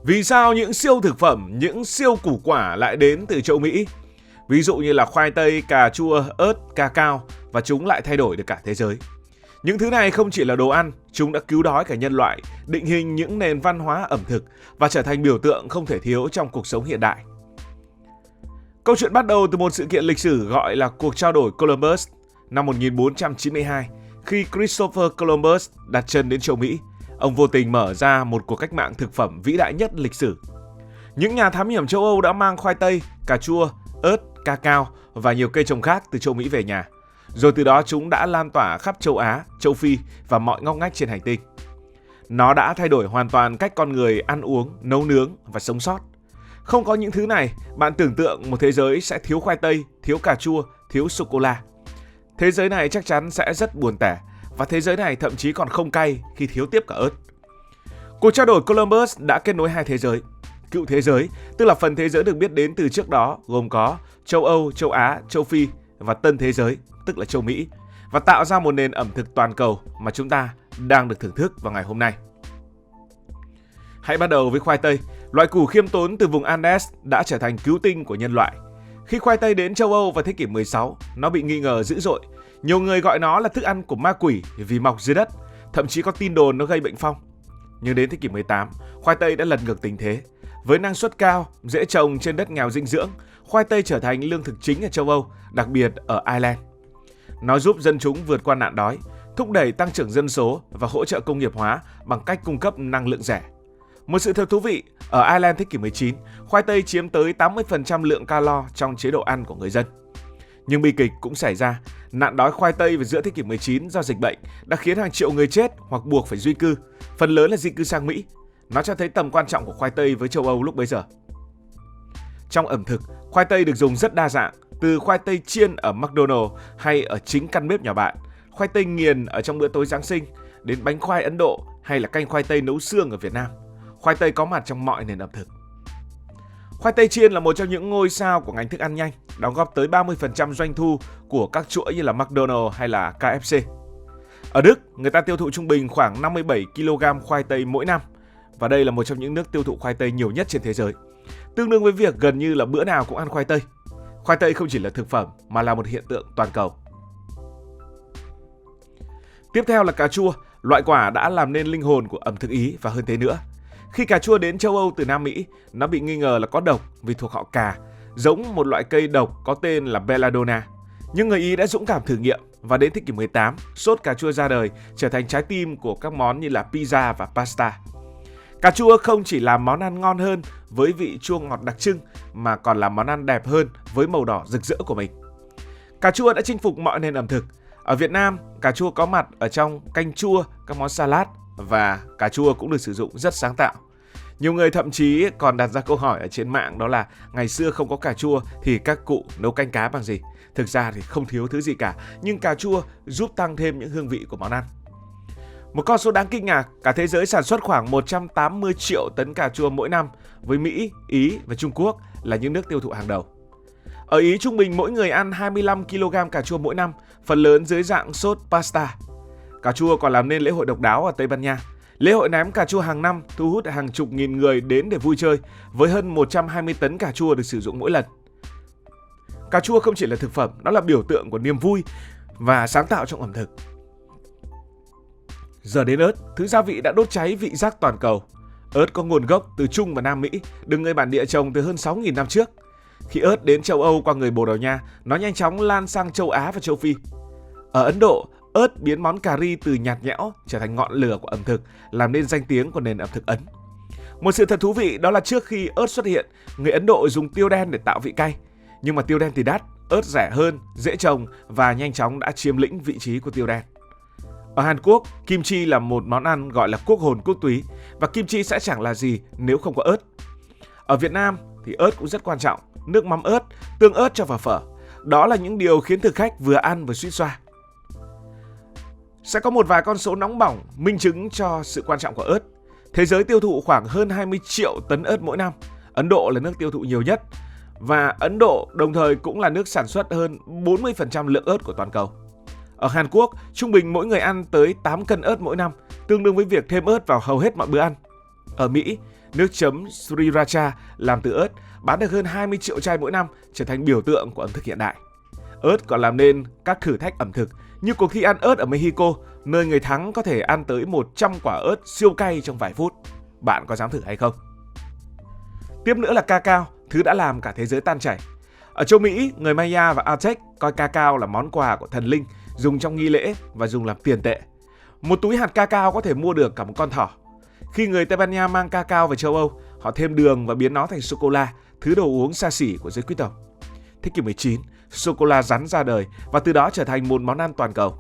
Vì sao những siêu thực phẩm, những siêu củ quả lại đến từ châu Mỹ? Ví dụ như là khoai tây, cà chua, ớt, ca cao và chúng lại thay đổi được cả thế giới. Những thứ này không chỉ là đồ ăn, chúng đã cứu đói cả nhân loại, định hình những nền văn hóa ẩm thực và trở thành biểu tượng không thể thiếu trong cuộc sống hiện đại. Câu chuyện bắt đầu từ một sự kiện lịch sử gọi là cuộc trao đổi Columbus năm 1492, khi Christopher Columbus đặt chân đến châu Mỹ. Ông vô tình mở ra một cuộc cách mạng thực phẩm vĩ đại nhất lịch sử. Những nhà thám hiểm châu Âu đã mang khoai tây, cà chua, ớt, ca cao và nhiều cây trồng khác từ châu Mỹ về nhà. Rồi từ đó chúng đã lan tỏa khắp châu Á, châu Phi và mọi ngóc ngách trên hành tinh. Nó đã thay đổi hoàn toàn cách con người ăn uống, nấu nướng và sống sót. Không có những thứ này, bạn tưởng tượng một thế giới sẽ thiếu khoai tây, thiếu cà chua, thiếu sô-cô-la. Thế giới này chắc chắn sẽ rất buồn tẻ, và thế giới này thậm chí còn không cay khi thiếu tiếp cả ớt. Cuộc trao đổi Columbus đã kết nối hai thế giới. Cựu thế giới, tức là phần thế giới được biết đến từ trước đó, gồm có châu Âu, châu Á, châu Phi và tân thế giới, tức là châu Mỹ, và tạo ra một nền ẩm thực toàn cầu mà chúng ta đang được thưởng thức vào ngày hôm nay. Hãy bắt đầu với khoai tây, loại củ khiêm tốn từ vùng Andes đã trở thành cứu tinh của nhân loại. Khi khoai tây đến châu Âu vào thế kỷ 16, nó bị nghi ngờ dữ dội. Nhiều người gọi nó là thức ăn của ma quỷ vì mọc dưới đất, thậm chí có tin đồn nó gây bệnh phong. Nhưng đến thế kỷ 18, khoai tây đã lật ngược tình thế. Với năng suất cao, dễ trồng trên đất nghèo dinh dưỡng, khoai tây trở thành lương thực chính ở châu Âu, đặc biệt ở Ireland. Nó giúp dân chúng vượt qua nạn đói, thúc đẩy tăng trưởng dân số và hỗ trợ công nghiệp hóa bằng cách cung cấp năng lượng rẻ. Một sự thật thú vị, ở Ireland thế kỷ 19, khoai tây chiếm tới 80% lượng calo trong chế độ ăn của người dân. Nhưng bi kịch cũng xảy ra, nạn đói khoai tây vào giữa thế kỷ 19 do dịch bệnh đã khiến hàng triệu người chết hoặc buộc phải di cư, phần lớn là di cư sang Mỹ. Nó cho thấy tầm quan trọng của khoai tây với châu Âu lúc bấy giờ. Trong ẩm thực, khoai tây được dùng rất đa dạng, từ khoai tây chiên ở McDonald's hay ở chính căn bếp nhà bạn, khoai tây nghiền ở trong bữa tối Giáng sinh, đến bánh khoai Ấn Độ hay là canh khoai tây nấu xương ở Việt Nam. Khoai tây có mặt trong mọi nền ẩm thực. Khoai tây chiên là một trong những ngôi sao của ngành thức ăn nhanh, đóng góp tới 30% doanh thu của các chuỗi như là McDonald's hay là KFC. Ở Đức, người ta tiêu thụ trung bình khoảng 57 kg khoai tây mỗi năm, và đây là một trong những nước tiêu thụ khoai tây nhiều nhất trên thế giới, tương đương với việc gần như là bữa nào cũng ăn khoai tây. Khoai tây không chỉ là thực phẩm mà là một hiện tượng toàn cầu. Tiếp theo là cà chua, loại quả đã làm nên linh hồn của ẩm thực Ý và hơn thế nữa. Khi cà chua đến châu Âu từ Nam Mỹ, nó bị nghi ngờ là có độc vì thuộc họ cà, giống một loại cây độc có tên là belladonna. Nhưng người Ý đã dũng cảm thử nghiệm, và đến thế kỷ 18, sốt cà chua ra đời, trở thành trái tim của các món như là pizza và pasta. Cà chua không chỉ làm món ăn ngon hơn với vị chua ngọt đặc trưng, mà còn làm món ăn đẹp hơn với màu đỏ rực rỡ của mình. Cà chua đã chinh phục mọi nền ẩm thực. Ở Việt Nam, cà chua có mặt ở trong canh chua, các món salad, và cà chua cũng được sử dụng rất sáng tạo. Nhiều người thậm chí còn đặt ra câu hỏi ở trên mạng, đó là ngày xưa không có cà chua thì các cụ nấu canh cá bằng gì? Thực ra thì không thiếu thứ gì cả, nhưng cà chua giúp tăng thêm những hương vị của món ăn. Một con số đáng kinh ngạc, cả thế giới sản xuất khoảng 180 triệu tấn cà chua mỗi năm, với Mỹ, Ý và Trung Quốc là những nước tiêu thụ hàng đầu. Ở Ý trung bình mỗi người ăn 25 kg cà chua mỗi năm, phần lớn dưới dạng sốt pasta. Cà chua còn làm nên lễ hội độc đáo ở Tây Ban Nha. Lễ hội ném cà chua hàng năm thu hút hàng chục nghìn người đến để vui chơi, với hơn 120 tấn cà chua được sử dụng mỗi lần. Cà chua không chỉ là thực phẩm, nó là biểu tượng của niềm vui và sáng tạo trong ẩm thực. Giờ đến ớt, thứ gia vị đã đốt cháy vị giác toàn cầu. Ớt có nguồn gốc từ Trung và Nam Mỹ, được người bản địa trồng từ hơn 6.000 năm trước. Khi ớt đến châu Âu qua người Bồ Đào Nha, nó nhanh chóng lan sang châu Á và châu Phi. Ở Ấn Độ, ớt biến món cà ri từ nhạt nhẽo trở thành ngọn lửa của ẩm thực, làm nên danh tiếng của nền ẩm thực Ấn. Một sự thật thú vị đó là trước khi ớt xuất hiện, người Ấn Độ dùng tiêu đen để tạo vị cay. Nhưng mà tiêu đen thì đắt, ớt rẻ hơn, dễ trồng và nhanh chóng đã chiếm lĩnh vị trí của tiêu đen. Ở Hàn Quốc, kim chi là một món ăn gọi là quốc hồn quốc túy, và kim chi sẽ chẳng là gì nếu không có ớt. Ở Việt Nam thì ớt cũng rất quan trọng, nước mắm ớt, tương ớt cho vào phở. Đó là những điều khiến thực khách vừa ăn vừa suýt xoa. Sẽ có một vài con số nóng bỏng minh chứng cho sự quan trọng của ớt. Thế giới tiêu thụ khoảng hơn 20 triệu tấn ớt mỗi năm. Ấn Độ là nước tiêu thụ nhiều nhất, và Ấn Độ đồng thời cũng là nước sản xuất hơn 40% lượng ớt của toàn cầu. Ở Hàn Quốc, trung bình mỗi người ăn tới 8 cân ớt mỗi năm, tương đương với việc thêm ớt vào hầu hết mọi bữa ăn. Ở Mỹ, nước chấm Sriracha làm từ ớt bán được hơn 20 triệu chai mỗi năm, trở thành biểu tượng của ẩm thực hiện đại. Ớt còn làm nên các thử thách ẩm thực như cuộc thi ăn ớt ở Mexico, nơi người thắng có thể ăn tới 100 quả ớt siêu cay trong vài phút. Bạn có dám thử hay không? Tiếp nữa là cacao, thứ đã làm cả thế giới tan chảy. Ở châu Mỹ, người Maya và Aztec coi cacao là món quà của thần linh, dùng trong nghi lễ và dùng làm tiền tệ. Một túi hạt cacao có thể mua được cả một con thỏ. Khi người Tây Ban Nha mang cacao về châu Âu, họ thêm đường và biến nó thành sô-cô-la, thứ đồ uống xa xỉ của giới quý tộc. Thế kỷ 19, sô-cô-la rắn ra đời và từ đó trở thành một món ăn toàn cầu.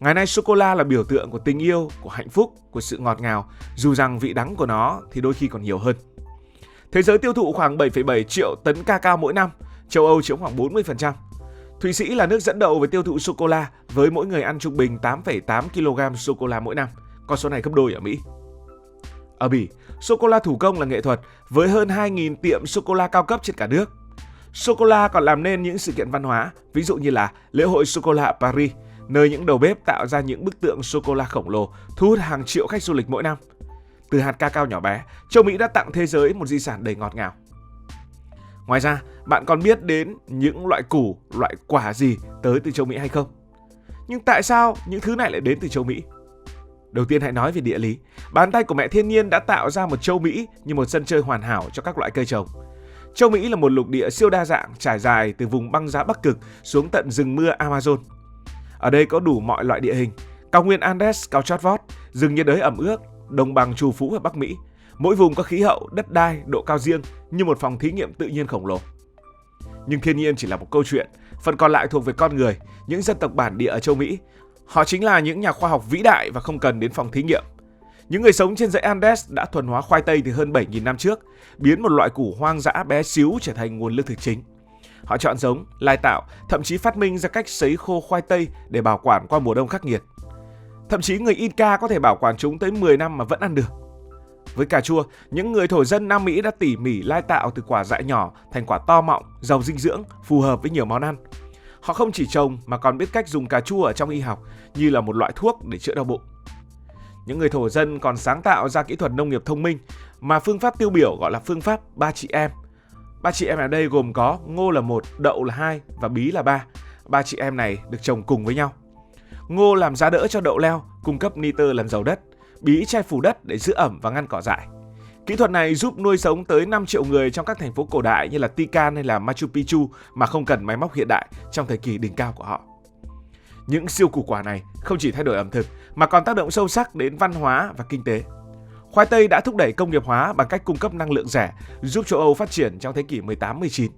Ngày nay sô-cô-la là biểu tượng của tình yêu, của hạnh phúc, của sự ngọt ngào, dù rằng vị đắng của nó thì đôi khi còn nhiều hơn. Thế giới tiêu thụ khoảng 7,7 triệu tấn cacao mỗi năm, châu Âu chiếm khoảng 40%. Thụy Sĩ là nước dẫn đầu về tiêu thụ sô-cô-la với mỗi người ăn trung bình 8,8 kg sô-cô-la mỗi năm, con số này gấp đôi ở Mỹ. Ở Bỉ, sô-cô-la thủ công là nghệ thuật với hơn 2.000 tiệm sô-cô-la cao cấp trên cả nước. Sô-cô-la còn làm nên những sự kiện văn hóa, ví dụ như là lễ hội sô-cô-la ở Paris, nơi những đầu bếp tạo ra những bức tượng sô-cô-la khổng lồ, thu hút hàng triệu khách du lịch mỗi năm. Từ hạt cacao nhỏ bé, châu Mỹ đã tặng thế giới một di sản đầy ngọt ngào. Ngoài ra, bạn còn biết đến những loại củ, loại quả gì tới từ châu Mỹ hay không? Nhưng tại sao những thứ này lại đến từ châu Mỹ? Đầu tiên hãy nói về địa lý. Bàn tay của mẹ thiên nhiên đã tạo ra một châu Mỹ như một sân chơi hoàn hảo cho các loại cây trồng. Châu Mỹ là một lục địa siêu đa dạng trải dài từ vùng băng giá Bắc Cực xuống tận rừng mưa Amazon. Ở đây có đủ mọi loại địa hình, cao nguyên Andes cao chót vót, rừng nhiệt đới ẩm ướt, đồng bằng trù phú ở Bắc Mỹ. Mỗi vùng có khí hậu, đất đai, độ cao riêng như một phòng thí nghiệm tự nhiên khổng lồ. Nhưng thiên nhiên chỉ là một câu chuyện, phần còn lại thuộc về con người, những dân tộc bản địa ở châu Mỹ. Họ chính là những nhà khoa học vĩ đại và không cần đến phòng thí nghiệm. Những người sống trên dãy Andes đã thuần hóa khoai tây từ hơn 7.000 năm trước, biến một loại củ hoang dã bé xíu trở thành nguồn lương thực chính. Họ chọn giống, lai tạo, thậm chí phát minh ra cách sấy khô khoai tây để bảo quản qua mùa đông khắc nghiệt. Thậm chí người Inca có thể bảo quản chúng tới 10 năm mà vẫn ăn được. Với cà chua, những người thổ dân Nam Mỹ đã tỉ mỉ lai tạo từ quả dại nhỏ thành quả to mọng, giàu dinh dưỡng, phù hợp với nhiều món ăn. Họ không chỉ trồng mà còn biết cách dùng cà chua ở trong y học như là một loại thuốc để chữa đau bụng. Những người thổ dân còn sáng tạo ra kỹ thuật nông nghiệp thông minh mà phương pháp tiêu biểu gọi là phương pháp 3 chị em. 3 chị em ở đây gồm có ngô là 1, đậu là 2 và bí là 3. 3 chị em này được trồng cùng với nhau. Ngô làm giá đỡ cho đậu leo, cung cấp nitơ làm giàu đất. Bí che phủ đất để giữ ẩm và ngăn cỏ dại. Kỹ thuật này giúp nuôi sống tới 5 triệu người trong các thành phố cổ đại như là Tikal hay là Machu Picchu mà không cần máy móc hiện đại trong thời kỳ đỉnh cao của họ. Những siêu củ quả này không chỉ thay đổi ẩm thực mà còn tác động sâu sắc đến văn hóa và kinh tế. Khoai tây đã thúc đẩy công nghiệp hóa bằng cách cung cấp năng lượng rẻ, giúp châu Âu phát triển trong thế kỷ 18-19.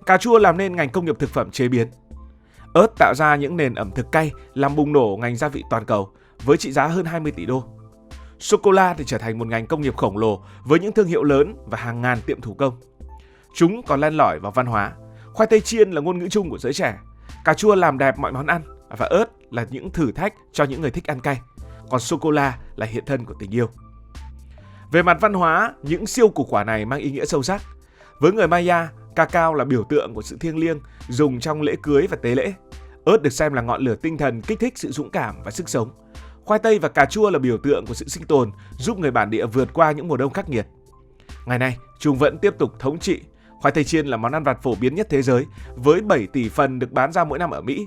Cà chua làm nên ngành công nghiệp thực phẩm chế biến. Ớt tạo ra những nền ẩm thực cay, làm bùng nổ ngành gia vị toàn cầu với trị giá hơn 20 tỷ đô. Sô-cô-la thì trở thành một ngành công nghiệp khổng lồ với những thương hiệu lớn và hàng ngàn tiệm thủ công. Chúng còn len lỏi vào văn hóa. Khoai tây chiên là ngôn ngữ chung của giới trẻ. Cà chua làm đẹp mọi món ăn và ớt là những thử thách cho những người thích ăn cay. Còn sô-cô-la là hiện thân của tình yêu. Về mặt văn hóa, những siêu củ quả này mang ý nghĩa sâu sắc. Với người Maya, cacao là biểu tượng của sự thiêng liêng, dùng trong lễ cưới và tế lễ. Ớt được xem là ngọn lửa tinh thần kích thích sự dũng cảm và sức sống. Khoai tây và cà chua là biểu tượng của sự sinh tồn, giúp người bản địa vượt qua những mùa đông khắc nghiệt. Ngày nay, chúng vẫn tiếp tục thống trị. Khoai tây chiên là món ăn vặt phổ biến nhất thế giới, với 7 tỷ phần được bán ra mỗi năm ở Mỹ.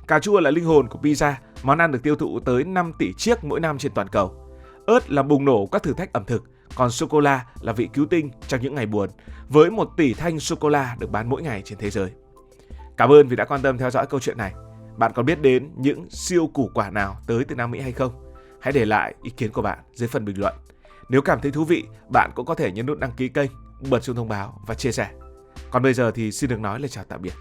Cà chua là linh hồn của pizza, món ăn được tiêu thụ tới 5 tỷ chiếc mỗi năm trên toàn cầu. Ớt là bùng nổ các thử thách ẩm thực, còn sô-cô-la là vị cứu tinh trong những ngày buồn, với 1 tỷ thanh sô-cô-la được bán mỗi ngày trên thế giới. Cảm ơn vì đã quan tâm theo dõi câu chuyện này. Bạn còn biết đến những siêu củ quả nào tới từ Nam Mỹ hay không? Hãy để lại ý kiến của bạn dưới phần bình luận. Nếu cảm thấy thú vị, bạn cũng có thể nhấn nút đăng ký kênh, bật chuông thông báo và chia sẻ. Còn bây giờ thì xin được nói lời chào tạm biệt.